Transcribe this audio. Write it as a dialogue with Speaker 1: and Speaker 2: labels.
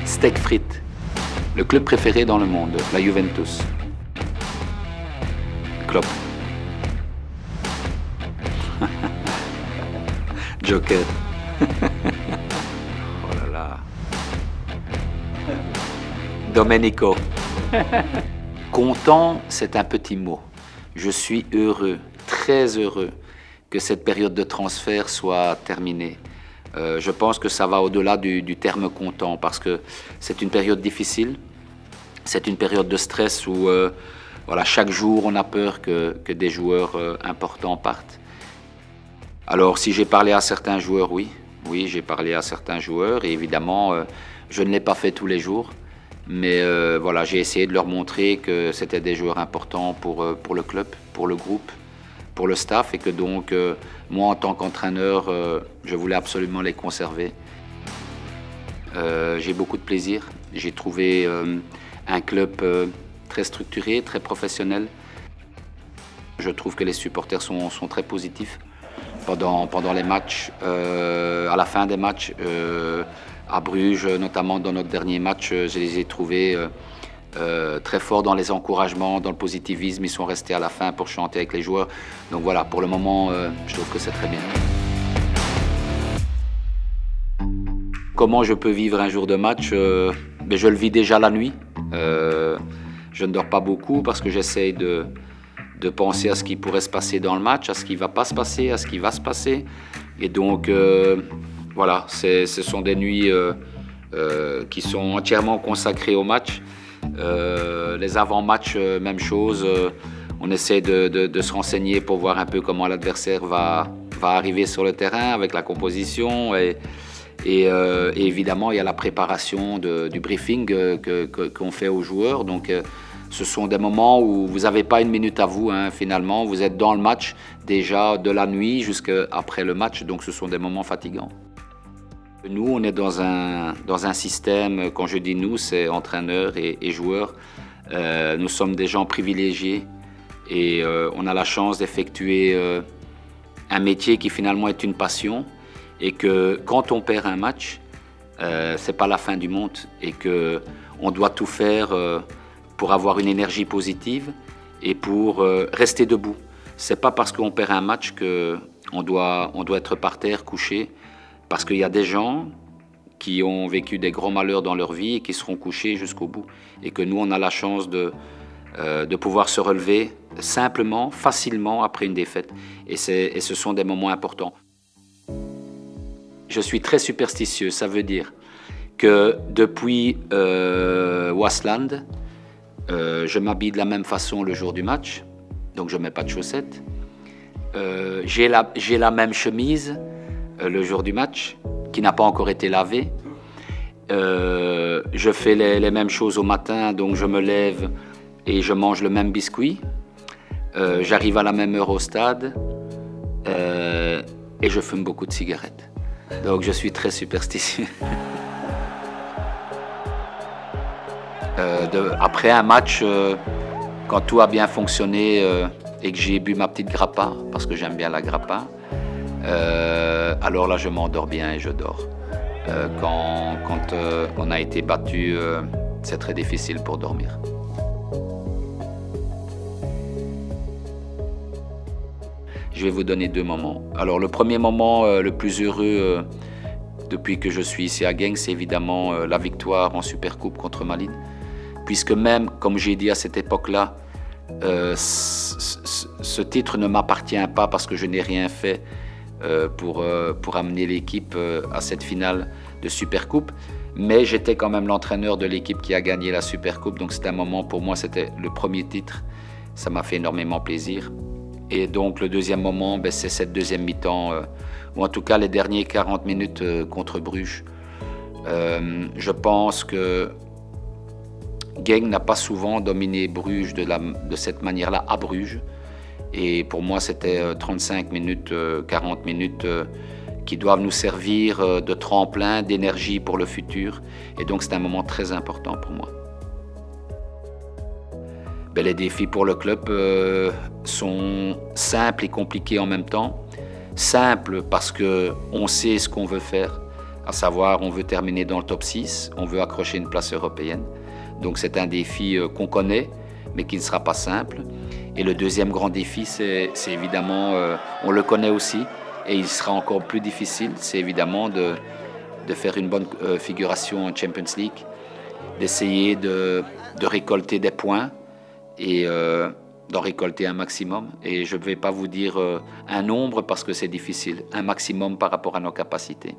Speaker 1: Steak frites. Le club préféré dans le monde, la Juventus. Klopp. Joker. Oh là là. Domenico. Content, c'est un petit mot. Je suis heureux, très heureux que cette période de transfert soit terminée. Je pense que ça va au-delà du terme content parce que c'est une période difficile. C'est une période de stress où voilà, chaque jour on a peur que des joueurs importants partent. Alors si j'ai parlé à certains joueurs, oui, j'ai parlé à certains joueurs et évidemment je ne l'ai pas fait tous les jours. Mais voilà, j'ai essayé de leur montrer que c'était des joueurs importants pour le club, pour le groupe, pour le staff et que donc moi en tant qu'entraîneur, je voulais absolument les conserver. J'ai beaucoup de plaisir. J'ai trouvé un club très structuré, très professionnel. Je trouve que les supporters sont très positifs pendant les matchs, à la fin des matchs. À Bruges, notamment dans notre dernier match, je les ai trouvés très forts dans les encouragements, dans le positivisme. Ils sont restés à la fin pour chanter avec les joueurs. Donc voilà, pour le moment, je trouve que c'est très bien. Comment je peux vivre un jour de match? Je le vis déjà la nuit. Je ne dors pas beaucoup parce que j'essaye de penser à ce qui pourrait se passer dans le match, à ce qui ne va pas se passer, à ce qui va se passer. Et donc, voilà, ce sont des nuits qui sont entièrement consacrées au match. Les avant-matchs, même chose. On essaie de se renseigner pour voir un peu comment l'adversaire va arriver sur le terrain avec la composition. Et évidemment, il y a la préparation du briefing qu'on fait aux joueurs. Donc, ce sont des moments où vous n'avez pas une minute à vous, hein, finalement. Vous êtes dans le match déjà de la nuit jusqu'après le match. Donc, ce sont des moments fatigants. Nous, on est dans un système, quand je dis nous, c'est entraîneurs et joueurs. Nous sommes des gens privilégiés et on a la chance d'effectuer un métier qui finalement est une passion et que quand on perd un match, c'est pas la fin du monde et qu'on doit tout faire pour avoir une énergie positive et pour rester debout. C'est pas parce qu'on perd un match qu'on doit être par terre, couché. Parce qu'il y a des gens qui ont vécu des grands malheurs dans leur vie et qui seront couchés jusqu'au bout. Et que nous, on a la chance de pouvoir se relever simplement, facilement après une défaite. Et ce sont des moments importants. Je suis très superstitieux, ça veut dire que depuis Waasland, je m'habille de la même façon le jour du match. Donc je ne mets pas de chaussettes. J'ai la même chemise le jour du match, qui n'a pas encore été lavé. Je fais les mêmes choses au matin, donc je me lève et je mange le même biscuit. J'arrive à la même heure au stade et je fume beaucoup de cigarettes. Donc je suis très superstitieux. Après un match, quand tout a bien fonctionné et que j'ai bu ma petite grappa, parce que j'aime bien la grappa, alors là je m'endors bien et je dors. Quand on a été battu, c'est très difficile pour dormir. Je vais vous donner deux moments. Alors le premier moment le plus heureux depuis que je suis ici à Genk, c'est évidemment la victoire en Supercoupe contre Malines. Puisque même, comme j'ai dit à cette époque-là, ce titre ne m'appartient pas parce que je n'ai rien fait pour amener l'équipe à cette finale de Supercoupe. Mais j'étais quand même l'entraîneur de l'équipe qui a gagné la Supercoupe. Donc c'était un moment, pour moi, c'était le premier titre. Ça m'a fait énormément plaisir. Et donc le deuxième moment, c'est cette deuxième mi-temps, ou en tout cas les derniers 40 minutes contre Bruges. Je pense que Genk n'a pas souvent dominé Bruges de cette manière-là à Bruges. Et pour moi, c'était 35 minutes, 40 minutes qui doivent nous servir de tremplin, d'énergie pour le futur. Et donc c'est un moment très important pour moi. Les défis pour le club sont simples et compliqués en même temps. Simples parce qu'on sait ce qu'on veut faire à savoir on veut terminer dans le top 6, on veut accrocher une place européenne. Donc c'est un défi qu'on connaît, mais qui ne sera pas simple. Et le deuxième grand défi, c'est évidemment, on le connaît aussi, et il sera encore plus difficile, c'est évidemment de faire une bonne figuration en Champions League, d'essayer de récolter des points et d'en récolter un maximum. Et je ne vais pas vous dire un nombre parce que c'est difficile, un maximum par rapport à nos capacités.